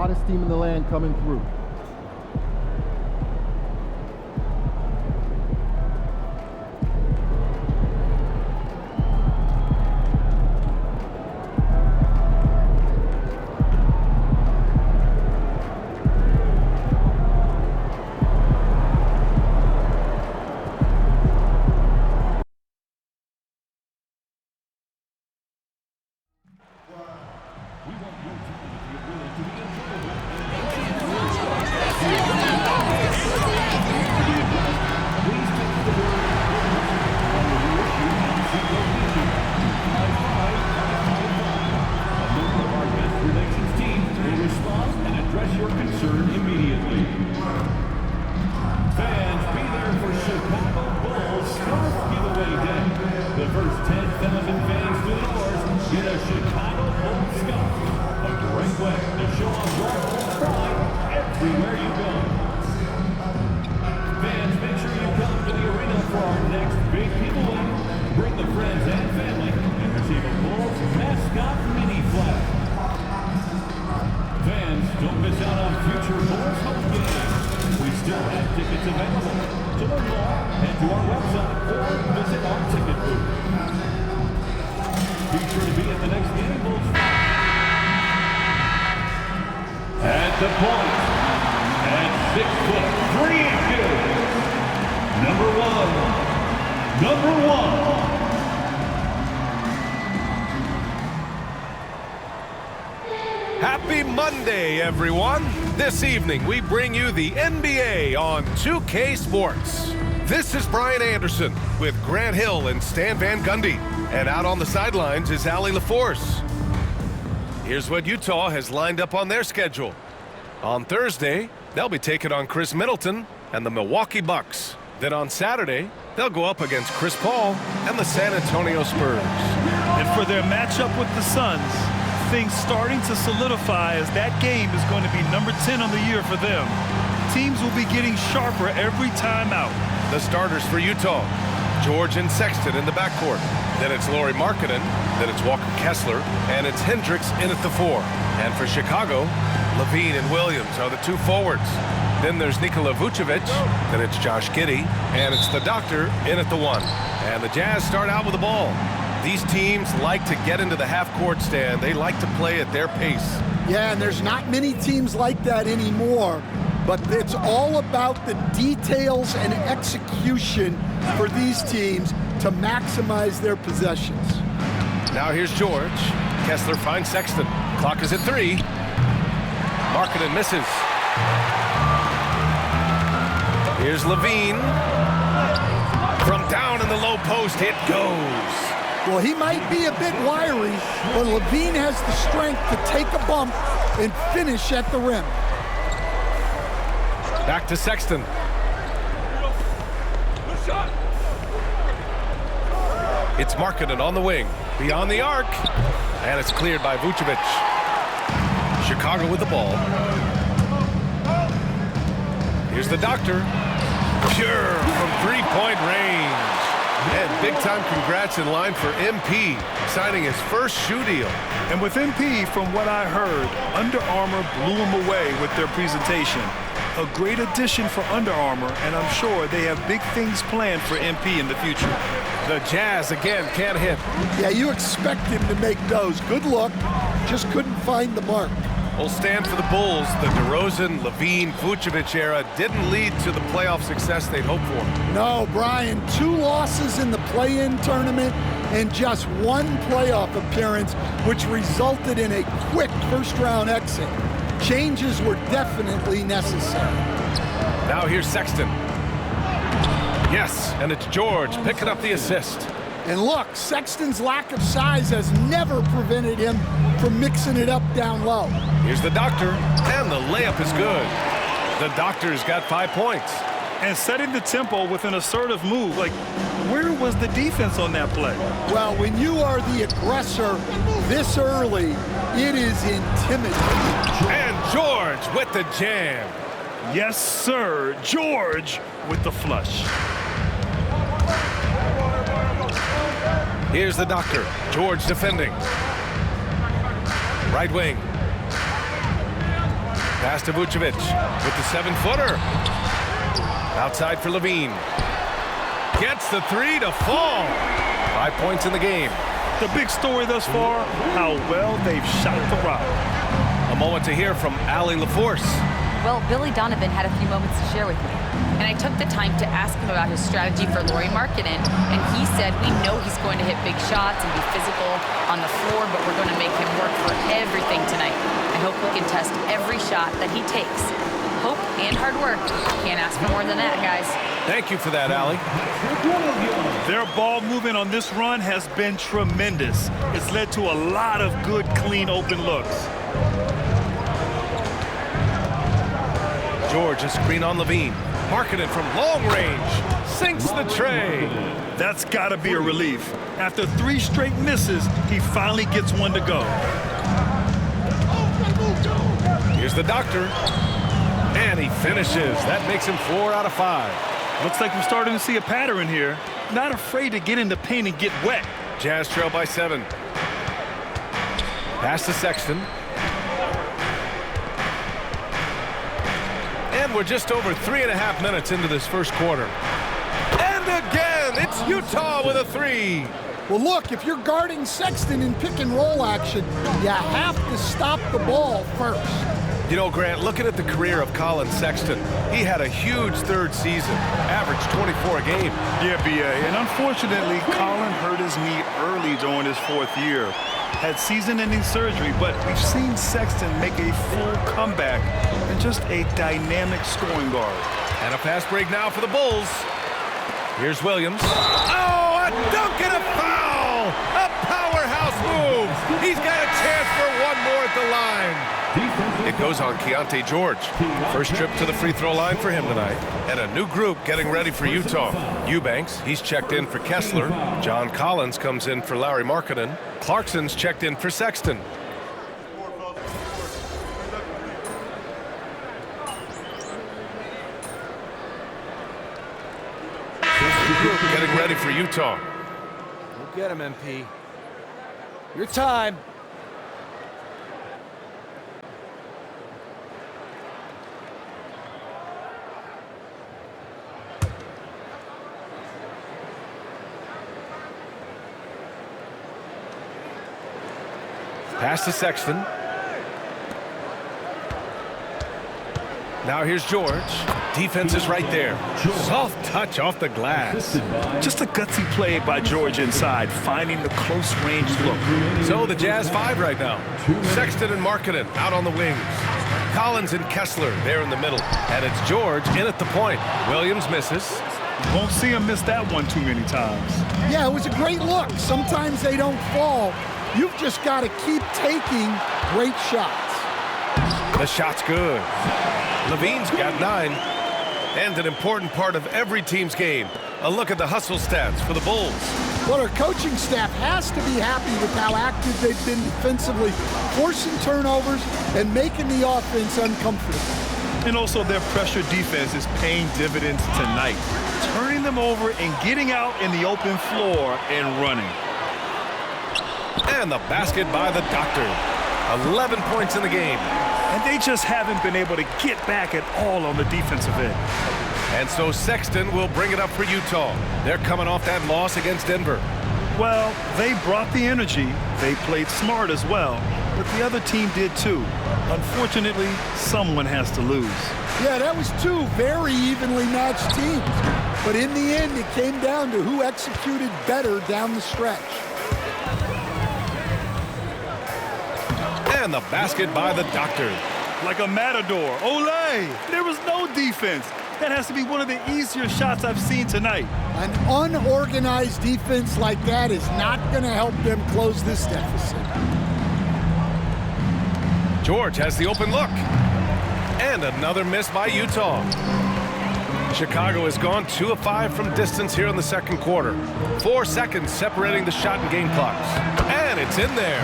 hottest team in the land coming through. Everywhere you go. Fans, make sure you come to the arena for our next big giveaway. Bring the friends and family and receive a Bulls mascot mini flag. Fans, don't miss out on future Bulls home games. We still have tickets available. To learn more, head to our website or visit our ticket booth. Be sure to be at the next game, Bulls. At the point, at 6'3" number one. Happy Monday, everyone. This evening, we bring you the NBA on 2K Sports. This is Brian Anderson with Grant Hill and Stan Van Gundy. And out on the sidelines is Allie LaForce. Here's what Utah has lined up on their schedule. On Thursday, they'll be taking on Chris Middleton and the Milwaukee Bucks. Then on Saturday, they'll go up against Chris Paul and the San Antonio Spurs. And for their matchup with the Suns, things starting to solidify as that game is going to be number 10 on the year for them. Teams will be getting sharper every time out. The starters for Utah, George and Sexton in the backcourt. Then it's Lauri Markkanen, then it's Walker Kessler, and it's Hendricks in at the 4. And for Chicago, Levine and Williams are the 2 forwards. Then there's Nikola Vucevic, then it's Josh Giddey, and it's the Doctor in at the 1. And the Jazz start out with the ball. These teams like to get into the half-court stand. They like to play at their pace. Yeah, and there's not many teams like that anymore, but it's all about the details and execution for these teams to maximize their possessions. Now here's George. Kessler finds Sexton. Clock is at 3. Markkanen misses. Here's Levine. From down in the low post, it goes. Well, he might be a bit wiry, but Levine has the strength to take a bump and finish at the rim. Back to Sexton. It's Markkanen on the wing, beyond the arc, and it's cleared by Vucevic. Chicago with the ball. Here's the Doctor. Pure from three-point range. And big-time congrats in line for MP, signing his first shoe deal. And with MP, from what I heard, Under Armour blew him away with their presentation. A great addition for Under Armour, and I'm sure they have big things planned for MP in the future. The Jazz, again, can't hit. Yeah, you expect him to make those. Good look, just couldn't find the mark. Will stand for the Bulls. The DeRozan, Levine, Vucevic era didn't lead to the playoff success they'd hoped for. No, Brian, 2 losses in the play-in tournament and just 1 playoff appearance, which resulted in a quick first-round exit. Changes were definitely necessary. Now here's Sexton. Yes, and it's George picking up the assist. And look, Sexton's lack of size has never prevented him from mixing it up down low. Here's the Doctor, and the layup is good. The Doctor's got 5 points. And setting the tempo with an assertive move. Like, where was the defense on that play? Well, when you are the aggressor this early, it is intimidating. And George with the jam. Yes, sir. George with the flush. Here's the Doctor. George defending. Right wing. Pass to Vucevic with the 7-footer. Outside for Levine. Gets the 3 to fall. 5 points in the game. The big story thus far, how well they've shot the rock. A moment to hear from Allie LaForce. Well, Billy Donovan had a few moments to share with me, and I took the time to ask him about his strategy for Lauri Markkanen, and he said we know he's going to hit big shots and be physical on the floor, but we're going to make him work for everything tonight. I hope we can test every shot that he takes. Hope and hard work. Can't ask for more than that, guys. Thank you for that, Allie. Their ball movement on this run has been tremendous. It's led to a lot of good, clean, open looks. George, a screen on Levine. Markkanen from long range. Sinks the tray. That's got to be a relief. After 3 straight misses, he finally gets one to go. Here's the doctor. And he finishes. That makes him 4 out of 5. Looks like we're starting to see a pattern here. Not afraid to get in the paint and get wet. Jazz trail by 7. Pass to Sexton. And we're just over 3.5 minutes into this first quarter. And again, it's Utah with a 3. Well, look, if you're guarding Sexton in pick and roll action, you have to stop the ball first. You know, Grant, looking at the career of Colin Sexton, he had a huge 3rd season, averaged 24 a game. Yeah, B.A., and unfortunately, Colin hurt his knee early during his 4th year. Had season-ending surgery, but we've seen Sexton make a full comeback and just a dynamic scoring guard. And a fast break now for the Bulls. Here's Williams. Oh, a dunk and a foul! A powerhouse move! He's got a chance for one more at the line. It goes on Keontae George. First trip to the free throw line for him tonight. And a new group getting ready for Utah. Eubanks, he's checked in for Kessler. John Collins comes in for Lauri Markkanen. Clarkson's checked in for Sexton. Getting ready for Utah. Go get him, MP. Your time. Pass to Sexton. Now here's George. Defense is right there. Soft touch off the glass. Just a gutsy play by George inside, finding the close range look. So the Jazz 5 right now. Sexton and Markkanen out on the wings. Collins and Kessler there in the middle. And it's George in at the point. Williams misses. Won't see him miss that one too many times. Yeah, it was a great look. Sometimes they don't fall. You've just got to keep taking great shots. The shot's good. Levine's got 9. And an important part of every team's game. A look at the hustle stats for the Bulls. Well, our coaching staff has to be happy with how active they've been defensively, forcing turnovers and making the offense uncomfortable. And also their pressure defense is paying dividends tonight, turning them over and getting out in the open floor and running. And the basket by the doctor. 11 points in the game. And they just haven't been able to get back at all on the defensive end. And so Sexton will bring it up for Utah. They're coming off that loss against Denver. Well, they brought the energy. They played smart as well. But the other team did too. Unfortunately, someone has to lose. Yeah, that was 2 very evenly matched teams. But in the end, it came down to who executed better down the stretch. And the basket by the doctor. Like a matador. Ole! There was no defense. That has to be one of the easier shots I've seen tonight. An unorganized defense like that is not going to help them close this deficit. George has the open look. And another miss by Utah. Chicago has gone 2 of 5 from distance here in the second quarter. 4 seconds separating the shot and game clocks. And it's in there.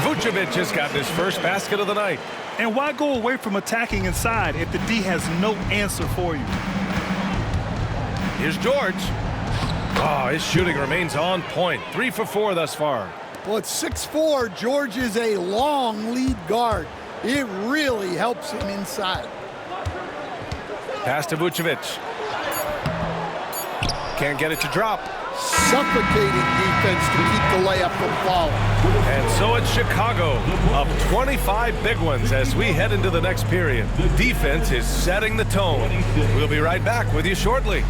Vucevic has got his first basket of the night. And why go away from attacking inside if the D has no answer for you? Here's George. Oh, his shooting remains on point. 3 for 4 thus far. Well, at 6'4", George is a long lead guard. It really helps him inside. Pass to Vucevic. Can't get it to drop. Suffocating defense to keep the layup from falling. And so it's Chicago up 25 big ones as we head into the next period. Defense is setting the tone. We'll be right back with you shortly.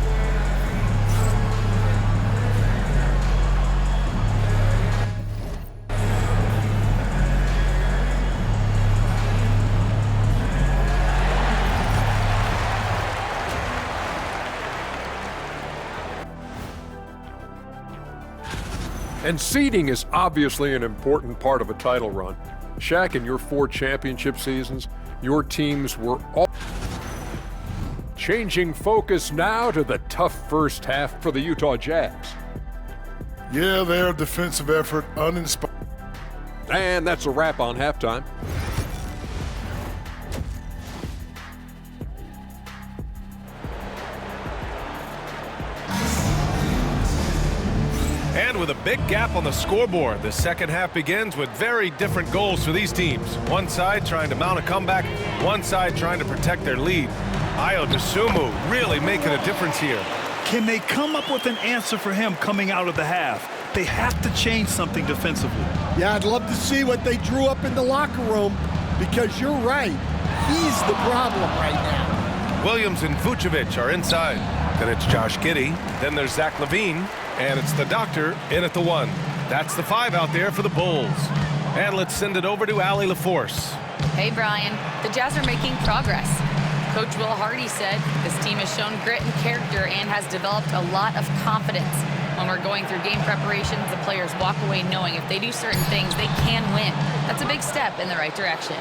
And seeding is obviously an important part of a title run. Shaq, in your 4 championship seasons, your teams were all... Changing focus now to the tough first half for the Utah Jazz. Yeah, their defensive effort uninspired. And that's a wrap on halftime. And with a big gap on the scoreboard, the second half begins with very different goals for these teams. One side trying to mount a comeback, one side trying to protect their lead. Ayo Dosunmu really making a difference here. Can they come up with an answer for him coming out of the half? They have to change something defensively. Yeah, I'd love to see what they drew up in the locker room, because you're right. He's the problem right now. Williams and Vucevic are inside. Then it's Josh Giddey. Then there's Zach LaVine. And it's the doctor in at the 1. That's the 5 out there for the Bulls. And let's send it over to Allie LaForce. Hey, Brian. The Jazz are making progress. Coach Will Hardy said this team has shown grit and character and has developed a lot of confidence. When we're going through game preparations, the players walk away knowing if they do certain things, they can win. That's a big step in the right direction.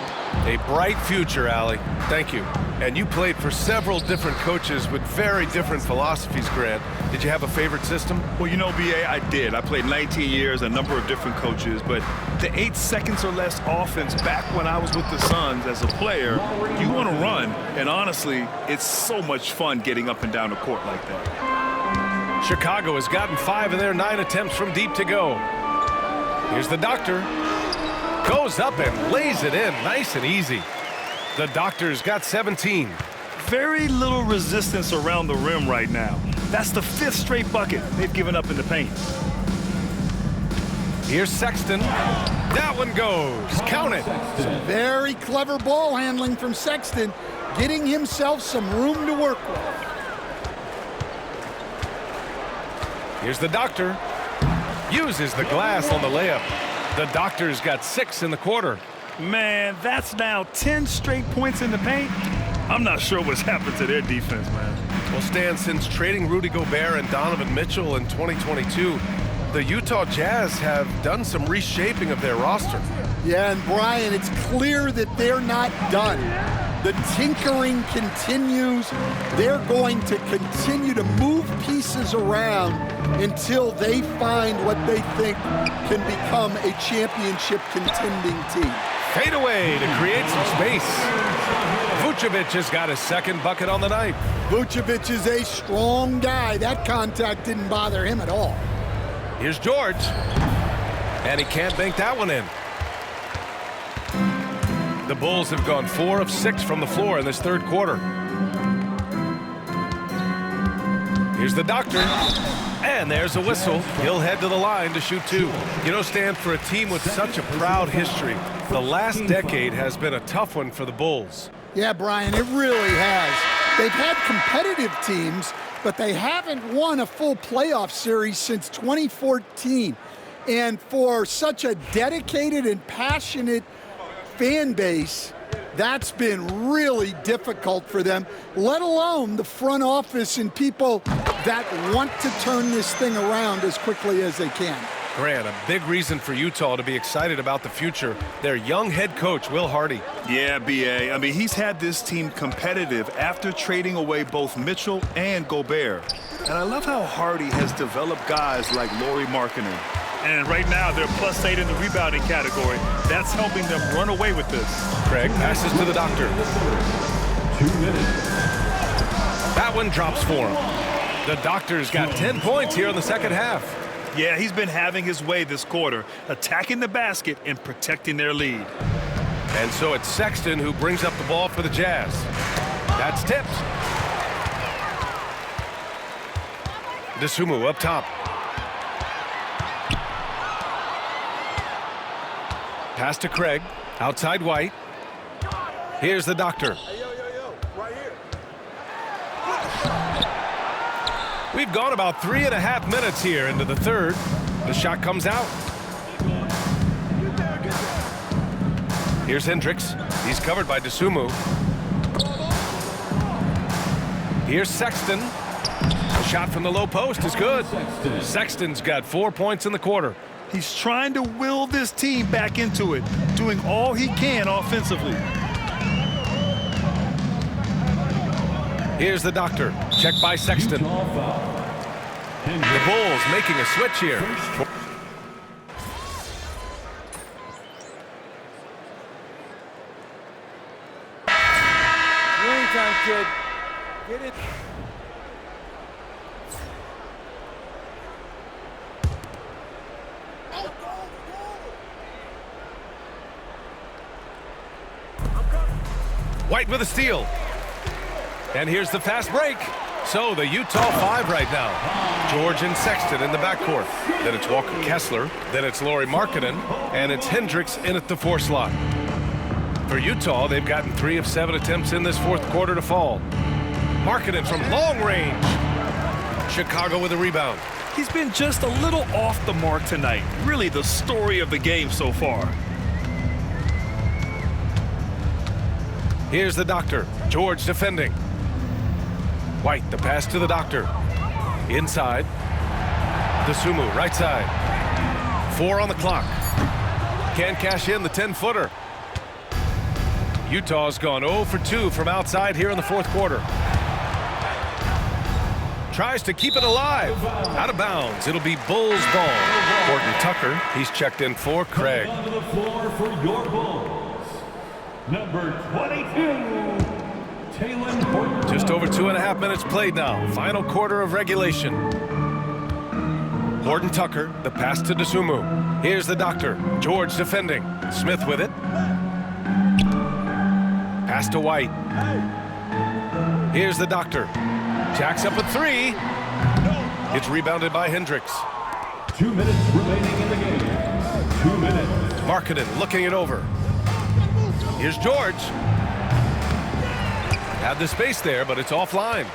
A bright future, Allie. Thank you. And you played for several different coaches with very different philosophies, Grant. Did you have a favorite system? Well, you know, B.A., I did. I played 19 years, a number of different coaches, but the 8 seconds or less offense back when I was with the Suns as a player, you want to run, and honestly, it's so much fun getting up and down the court like that. Chicago has gotten 5 of their 9 attempts from deep to go. Here's the doctor. Goes up and lays it in nice and easy. The doctor's got 17. Very little resistance around the rim right now. That's the 5th straight bucket they've given up in the paint. Here's Sexton. That one goes. Count it. Some very clever ball handling from Sexton, getting himself some room to work with. Here's the doctor. Uses the glass on the layup. The doctor's got 6 in the quarter. Man, that's now 10 straight points in the paint. I'm not sure what's happened to their defense, man. Well, Stan, since trading Rudy Gobert and Donovan Mitchell in 2022, the Utah Jazz have done some reshaping of their roster. Yeah, and Brian, it's clear that they're not done. The tinkering continues. They're going to continue to move pieces around until they find what they think can become a championship contending team. Fade away to create some space. Vucevic has got his 2nd bucket on the night. Vucevic is a strong guy. That contact didn't bother him at all. Here's George. And he can't bank that one in. The Bulls have gone 4 of 6 from the floor in this 3rd quarter. Here's the doctor. And there's a whistle. He'll head to the line to shoot 2. You know, Stan, for a team with such a proud history, the last decade has been a tough one for the Bulls. Yeah, Brian, it really has. They've had competitive teams, but they haven't won a full playoff series since 2014. And for such a dedicated and passionate fan base, that's been really difficult for them, let alone the front office and people that want to turn this thing around as quickly as they can. Grant, a big reason for Utah to be excited about the future, their young head coach, Will Hardy. Yeah, B.A. I mean, he's had this team competitive after trading away both Mitchell and Gobert. And I love how Hardy has developed guys like Lauri Markkanen. And right now, they're +8 in the rebounding category. That's helping them run away with this. Craig passes to the doctor. 2 minutes. That one drops for him. The doctor's got 10 points here in the 2nd half. Yeah, he's been having his way this quarter, attacking the basket and protecting their lead. And so it's Sexton who brings up the ball for the Jazz. That's tipped. Dosunmu up top. Pass to Craig. Outside White. Here's the doctor. Right here. We've gone about 3.5 minutes here into the third. The shot comes out. Here's Hendricks. He's covered by Dosunmu. Here's Sexton. The shot from the low post is good. Sexton's got 4 points in the quarter. He's trying to will this team back into it, doing all he can offensively. Here's the doctor. Check by Sexton. The Bulls making a switch here. Time, kid. Get it. White with a steal. And here's the fast break. So the Utah 5 right now. George and Sexton in the backcourt. Then it's Walker Kessler. Then it's Lauri Markkanen. And it's Hendricks in at the 4 slot. For Utah, they've gotten 3 of 7 attempts in this fourth quarter to fall. Markkanen from long range. Chicago with a rebound. He's been just a little off the mark tonight. Really the story of the game so far. Here's the doctor. George defending. White, the pass to the doctor. Inside. Dosunmu, right side. 4 on the clock. Can't cash in the 10-footer. Utah's gone 0 for 2 from outside here in the fourth quarter. Tries to keep it alive. Out of bounds. It'll be Bulls ball. Horton Tucker, he's checked in for Craig. Onto the floor for your Bulls. Number 22, Taylor Horton. Just over 2.5 minutes played now. Final quarter of regulation. Horton Tucker, the pass to Dosunmu. Here's the doctor. George defending. Smith with it. Pass to White. Here's the doctor. Jacks up a 3. It's rebounded by Hendricks. 2 minutes remaining in the game. 2 minutes. Markkanen looking it over. Here's George. Had the space there, but it's offline.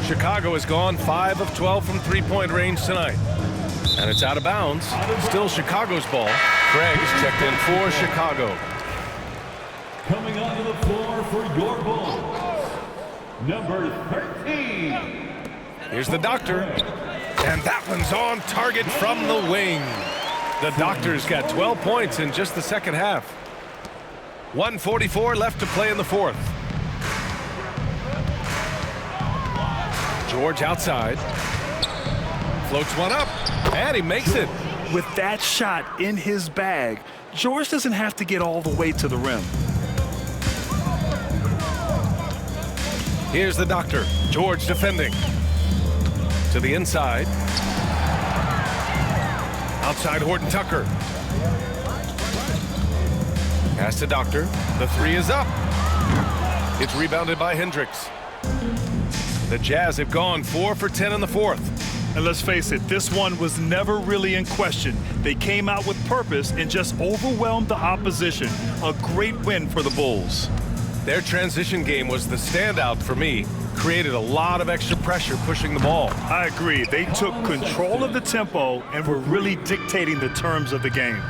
Chicago has gone 5 of 12 from three-point range tonight. And it's out of bounds. Still Chicago's ball. Craig is checked in for Chicago. Coming onto the floor for your Bulls, number 13. Here's the doctor. And that one's on target from the wing. The doctor's got 12 points in just the second half. 1:44 left to play in the fourth. George outside. Floats one up. And he makes it. With that shot in his bag, George doesn't have to get all the way to the rim. Here's the doctor. George defending. To the inside. Outside Horton Tucker. Pass to Doctor. The 3 is up. It's rebounded by Hendricks. The Jazz have gone 4 for 10 in the fourth. And let's face it, this one was never really in question. They came out with purpose and just overwhelmed the opposition. A great win for the Bulls. Their transition game was the standout for me. Created a lot of extra pressure pushing the ball. I agree. They took control of the tempo and were really dictating the terms of the game.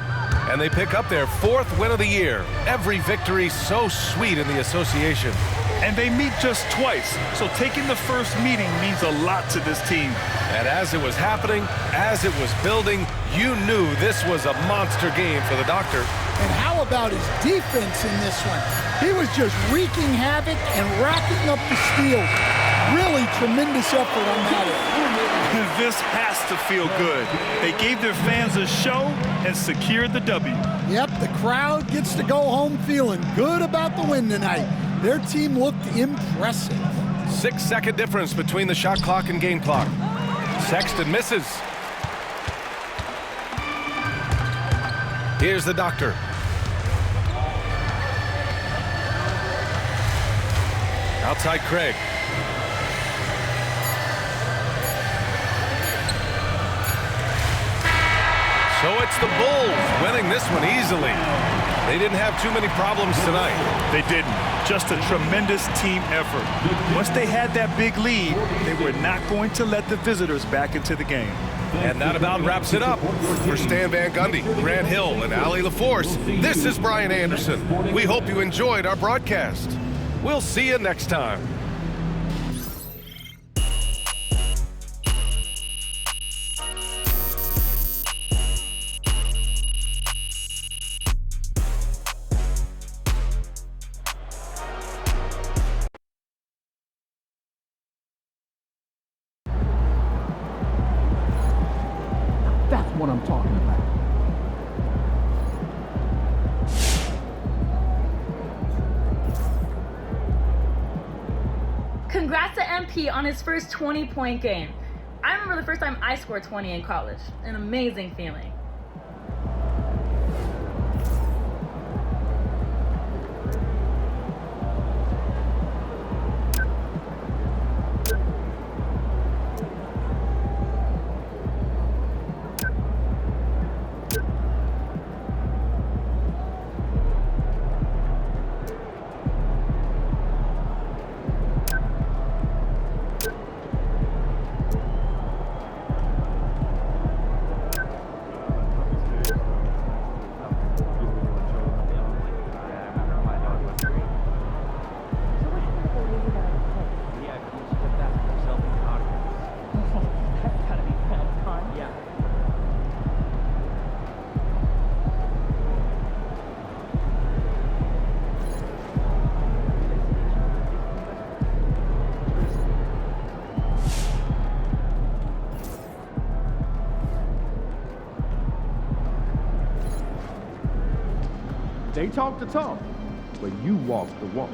And they pick up their 4th win of the year. Every victory so sweet in the association. And they meet just twice, so taking the first meeting means a lot to this team. And as it was happening, as it was building, you knew this was a monster game for the doctor. And how about his defense in this one? He was just wreaking havoc and racking up the steals. Really tremendous effort on that. This has to feel good. They gave their fans a show and secured the W. Yep, the crowd gets to go home feeling good about the win tonight. Their team looked impressive. 6-second difference between the shot clock and game clock. Sexton misses. Here's the doctor. Outside Craig. So it's the Bulls winning this one easily. They didn't have too many problems tonight. They didn't. Just a tremendous team effort. Once they had that big lead, they were not going to let the visitors back into the game. And that about wraps it up. For Stan Van Gundy, Grant Hill, and Ali LaForce, this is Brian Anderson. We hope you enjoyed our broadcast. We'll see you next time. That's what I'm talking about. Congrats to MP on his first 20-point game. I remember the first time I scored 20 in college. An amazing feeling. They talk the talk, but you walk the walk.